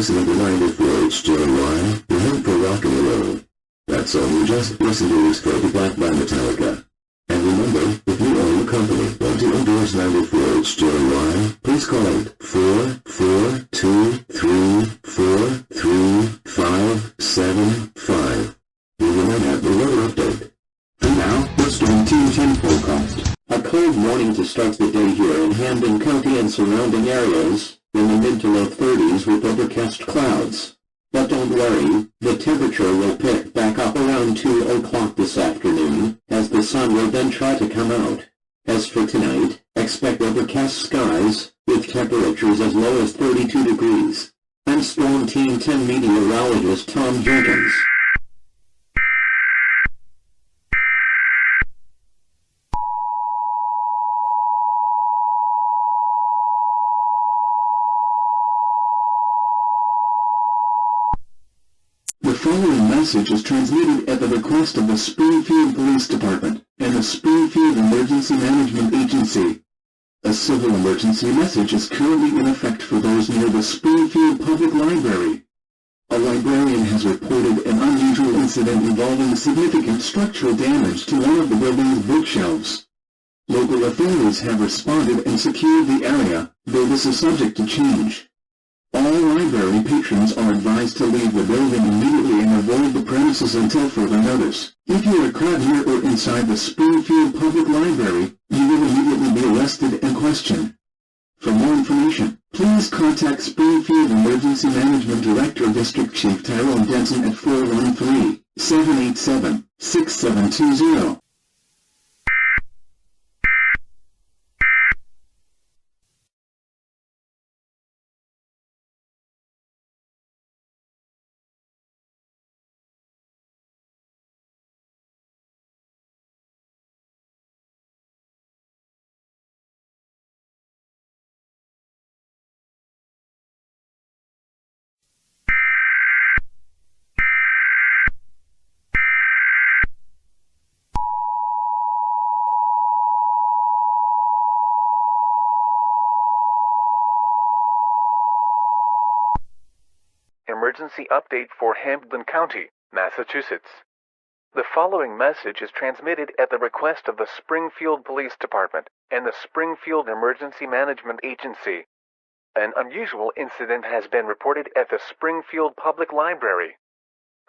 listening to 94 HJY, the home for rock and roll. That's all you just listened to is Faded Black by Metallica. And remember, if you or your company want to endorse 94 HJY, please call 844-234-3575. We will then have the weather update. And now, the Storm Team 10 forecast. A cold morning to start the day here in Hampden County and surrounding areas, in the mid to low 30s with overcast clouds. But don't worry, the temperature will pick back up around 2 o'clock this afternoon, as the sun will then try to come out. As for tonight, expect overcast skies, with temperatures as low as 32 degrees. I'm Storm Team 10 meteorologist Tom Jenkins. The following message is transmitted at the request of the Springfield Police Department and the Springfield Emergency Management Agency. A civil emergency message is currently in effect for those near the Springfield Public Library. A librarian has reported an unusual incident involving significant structural damage to one of the building's bookshelves. Local authorities have responded and secured the area, though this is subject to change. All library patrons are advised to leave the building immediately and avoid the premises until further notice. If you are caught near or inside the Springfield Public Library, you will immediately be arrested and questioned. For more information, please contact Springfield Emergency Management Director District Chief Tyrone Denson at 413-787-6720. Emergency update for Hampden County, Massachusetts. The following message is transmitted at the request of the Springfield Police Department and the Springfield Emergency Management Agency. An unusual incident has been reported at the Springfield Public Library.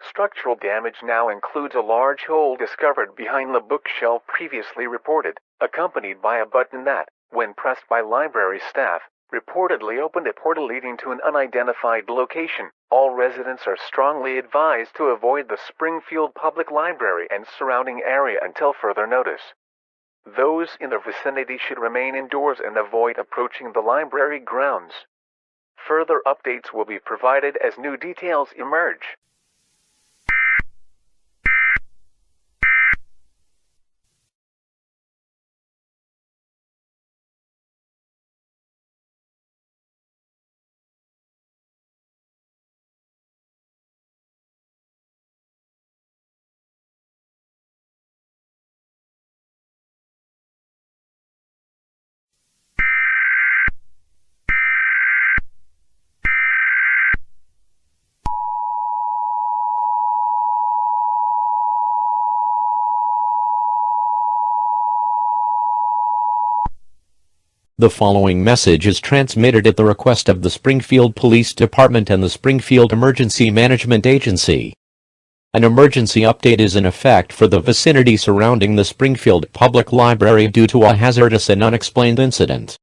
Structural damage now includes a large hole discovered behind the bookshelf previously reported, accompanied by a button that, when pressed by library staff, reportedly opened a portal leading to an unidentified location. All residents are strongly advised to avoid the Springfield Public Library and surrounding area until further notice. Those in the vicinity should remain indoors and avoid approaching the library grounds. Further updates will be provided as new details emerge. The following message is transmitted at the request of the Springfield Police Department and the Springfield Emergency Management Agency. An emergency update is in effect for the vicinity surrounding the Springfield Public Library due to a hazardous and unexplained incident.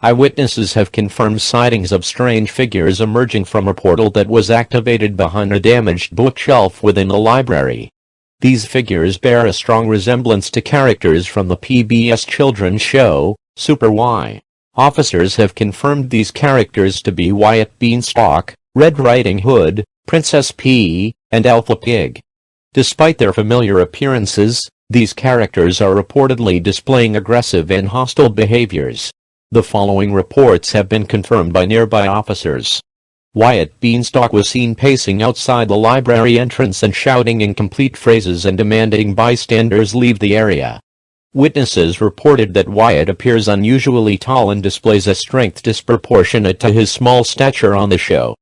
Eyewitnesses have confirmed sightings of strange figures emerging from a portal that was activated behind a damaged bookshelf within the library. These figures bear a strong resemblance to characters from the PBS children's show, Super Y. Officers have confirmed these characters to be Wyatt Beanstalk, Red Riding Hood, Princess P, and Alpha Pig. Despite their familiar appearances, these characters are reportedly displaying aggressive and hostile behaviors. The following reports have been confirmed by nearby officers. Wyatt Beanstalk was seen pacing outside the library entrance and shouting incomplete phrases and demanding bystanders leave the area. Witnesses reported that Wyatt appears unusually tall and displays a strength disproportionate to his small stature on the show.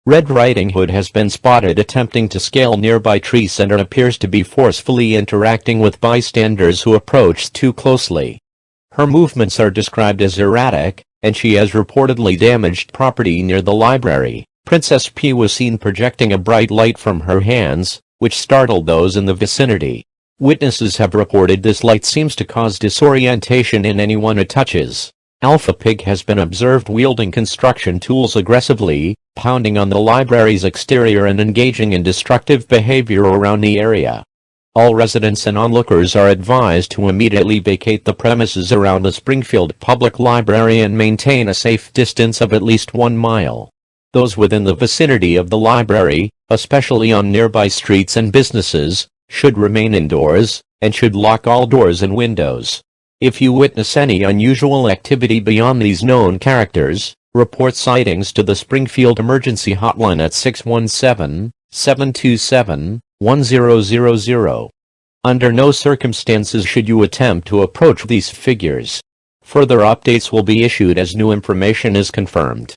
Red Riding Hood has been spotted attempting to scale nearby trees and appears to be forcefully interacting with bystanders who approach too closely. Her movements are described as erratic, and she has reportedly damaged property near the library. Princess P was seen projecting a bright light from her hands, which startled those in the vicinity. Witnesses have reported this light seems to cause disorientation in anyone it touches. Alpha Pig has been observed wielding construction tools aggressively, pounding on the library's exterior and engaging in destructive behavior around the area. All residents and onlookers are advised to immediately vacate the premises around the Springfield Public Library and maintain a safe distance of at least 1 mile. Those within the vicinity of the library, especially on nearby streets and businesses, should remain indoors, and should lock all doors and windows. If you witness any unusual activity beyond these known characters, report sightings to the Springfield Emergency Hotline at 617-727-1000. Under no circumstances should you attempt to approach these figures. Further updates will be issued as new information is confirmed.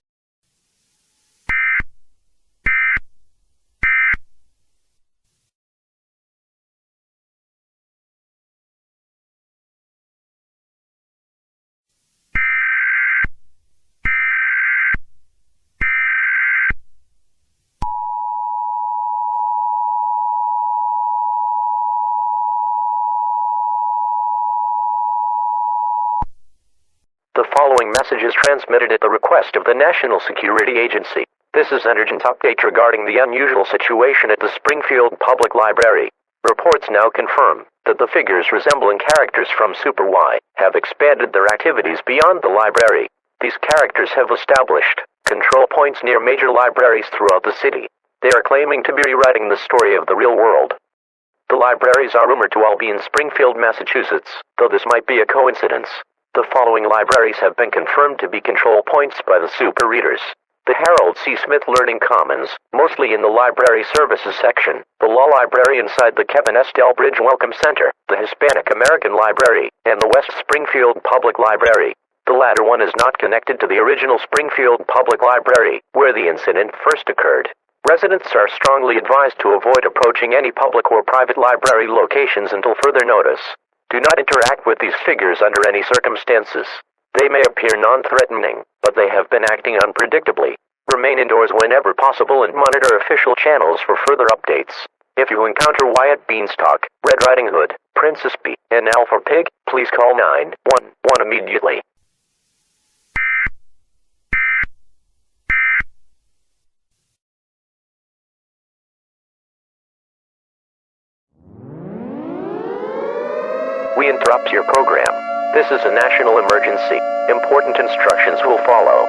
The following message is transmitted at the request of the National Security Agency. This is an urgent update regarding the unusual situation at the Springfield Public Library. Reports now confirm that the figures resembling characters from Super Y have expanded their activities beyond the library. These characters have established control points near major libraries throughout the city. They are claiming to be rewriting the story of the real world. The libraries are rumored to all be in Springfield, Massachusetts, though this might be a coincidence. The following libraries have been confirmed to be control points by the super readers. The Harold C. Smith Learning Commons, mostly in the Library Services section, the Law Library inside the Kevin S. Delbridge Welcome Center, the Hispanic American Library, and the West Springfield Public Library. The latter one is not connected to the original Springfield Public Library, where the incident first occurred. Residents are strongly advised to avoid approaching any public or private library locations until further notice. Do not interact with these figures under any circumstances. They may appear non-threatening, but they have been acting unpredictably. Remain indoors whenever possible and monitor official channels for further updates. If you encounter Wyatt Beanstalk, Red Riding Hood, Princess P, and Alpha Pig, please call 911 immediately. We interrupt your program. This is a national emergency. Important instructions will follow.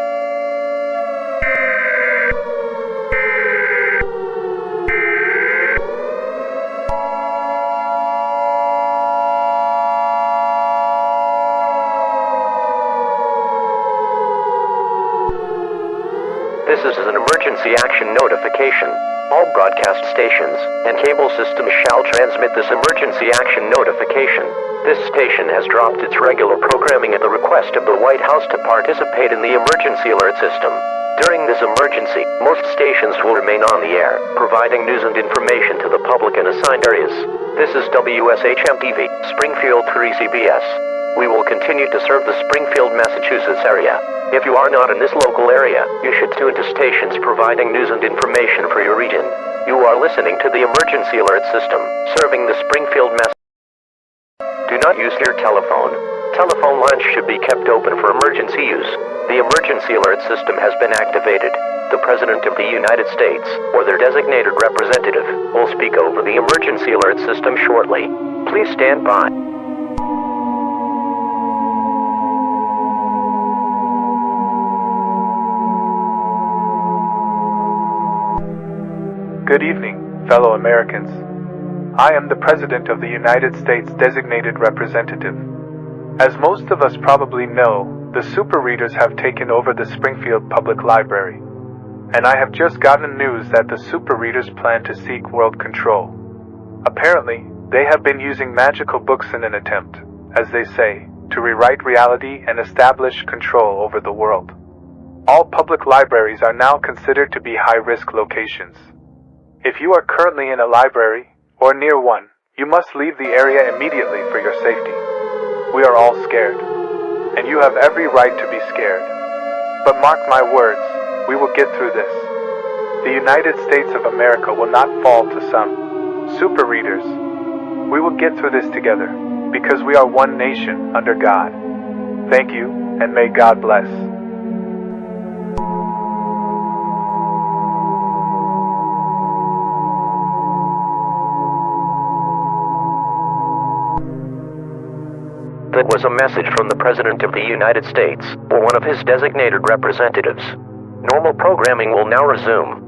This is an emergency action notification. All broadcast stations and cable systems shall transmit this emergency action notification. This station has dropped its regular programming at the request of the White House to participate in the emergency alert system. During this emergency, most stations will remain on the air, providing news and information to the public in assigned areas. This is WSHM-TV, Springfield 3 CBS. We will continue to serve the Springfield, Massachusetts area. If you are not in this local area, you should tune to stations providing news and information for your region. You are listening to the emergency alert system, serving the Springfield, Massachusetts. Do not use your telephone. Telephone lines should be kept open for emergency use. The emergency alert system has been activated. The President of the United States, or their designated representative, will speak over the emergency alert system shortly. Please stand by. Good evening, fellow Americans. I am the President of the United States Designated Representative. As most of us probably know, the super readers have taken over the Springfield Public Library, and I have just gotten news that the super readers plan to seek world control. Apparently, they have been using magical books in an attempt, as they say, to rewrite reality and establish control over the world. all public libraries are now considered to be high-risk locations. If you are currently in a library or near one, you must leave the area immediately for your safety. We are all scared, and you have every right to be scared. But mark my words, we will get through this. The United States of America will not fall to some super readers. We will get through this together, because we are one nation under God. Thank you, and may God bless. That was a message from the President of the United States, or one of his designated representatives. Normal programming will now resume.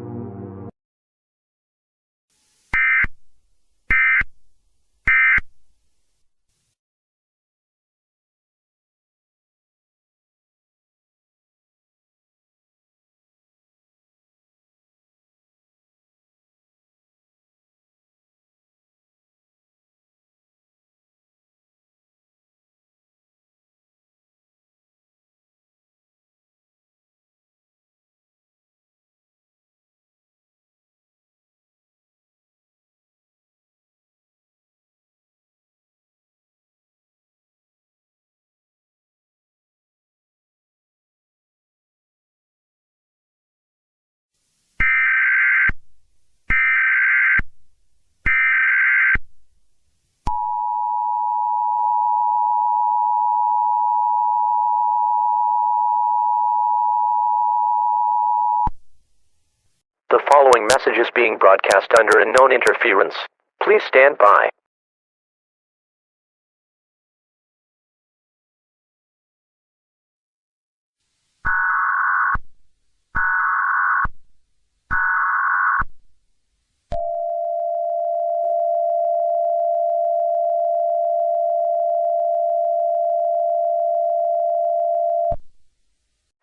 The following message is being broadcast under unknown interference. Please stand by.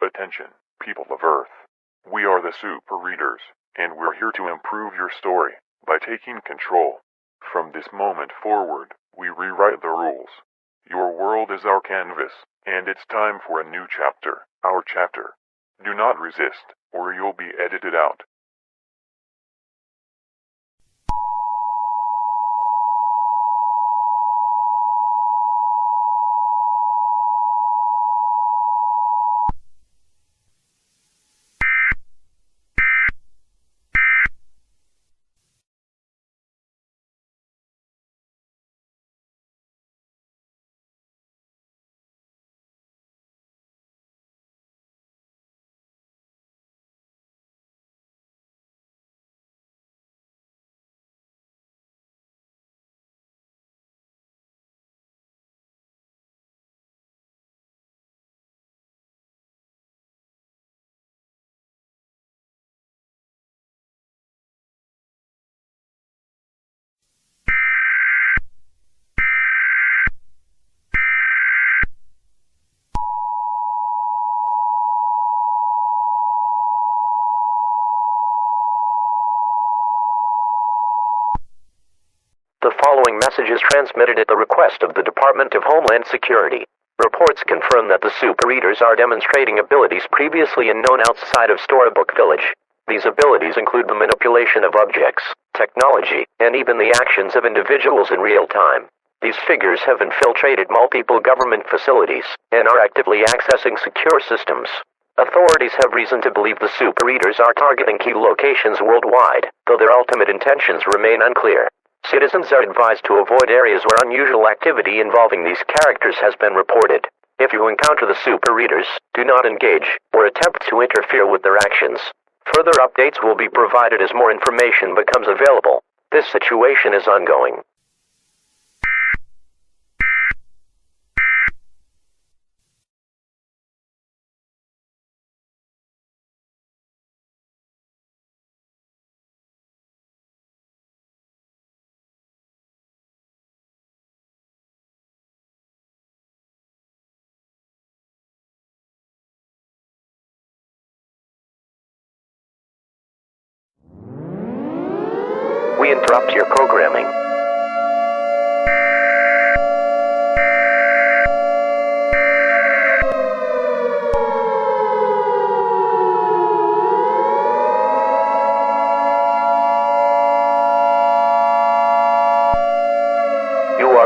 Attention, people of Earth. We are the Super Readers, and we're here to improve your story by taking control. From this moment forward, we rewrite the rules. Your world is our canvas, and it's time for a new chapter, our chapter. Do not resist, or you'll be edited out. The following message is transmitted at the request of the Department of Homeland Security. Reports confirm that the Super Readers are demonstrating abilities previously unknown outside of Storybook Village. These abilities include the manipulation of objects, technology, and even the actions of individuals in real time. These figures have infiltrated multiple government facilities and are actively accessing secure systems. Authorities have reason to believe the Super Readers are targeting key locations worldwide, though their ultimate intentions remain unclear. Citizens are advised to avoid areas where unusual activity involving these characters has been reported. If you encounter the Super Readers, do not engage or attempt to interfere with their actions. Further updates will be provided as more information becomes available. This situation is ongoing. We interrupt your programming.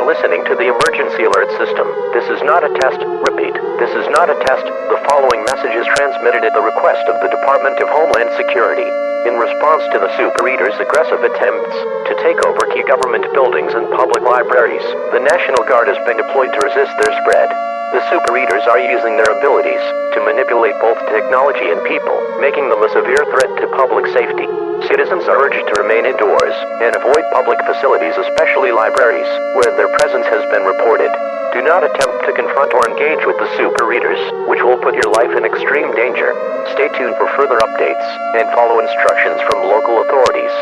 are listening to the emergency alert system. This is not a test. Repeat, this is not a test. The following message is transmitted at the request of the Department of Homeland Security. In response to the super readers' aggressive attempts to take over key government buildings and public libraries, the National Guard has been deployed to resist their spread. The super readers are using their abilities to manipulate both technology and people, making them a severe threat to public safety. Citizens are urged to remain indoors and avoid public facilities, especially libraries, where their presence has been reported. Do not attempt to confront or engage with the super readers, which will put your life in extreme danger. Stay tuned for further updates and follow instructions from local authorities.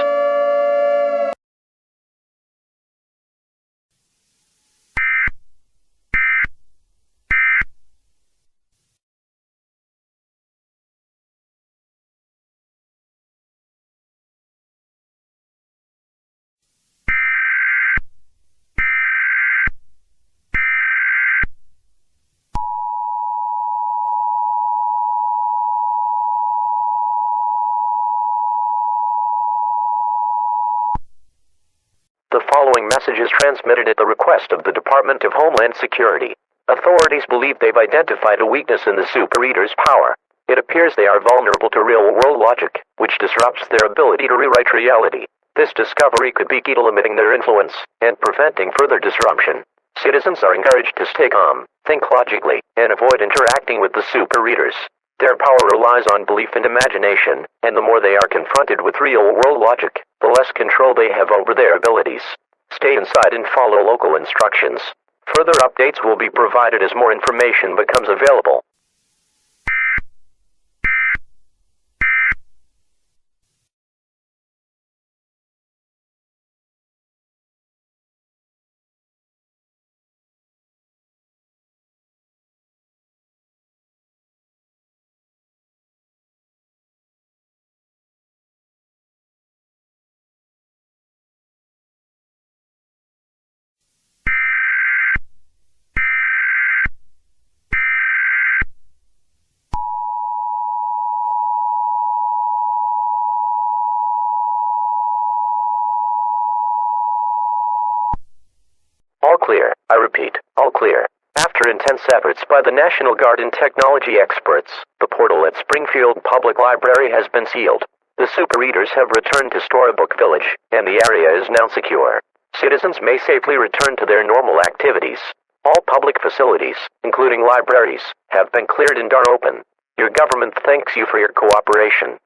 The following message is transmitted at the request of the Department of Homeland Security. Authorities believe they've identified a weakness in the super readers' power. It appears they are vulnerable to real-world logic, which disrupts their ability to rewrite reality. This discovery could be key to limiting their influence and preventing further disruption. Citizens are encouraged to stay calm, think logically, and avoid interacting with the super readers. Their power relies on belief and imagination, and the more they are confronted with real-world logic, the less control they have over their abilities. Stay inside and follow local instructions. Further updates will be provided as more information becomes available. All clear. I repeat, all clear. After intense efforts by the National Guard and technology experts, the portal at Springfield Public Library has been sealed. The super readers have returned to Storybook Village, and the area is now secure. Citizens may safely return to their normal activities. All public facilities, including libraries, have been cleared and are open. Your government thanks you for your cooperation.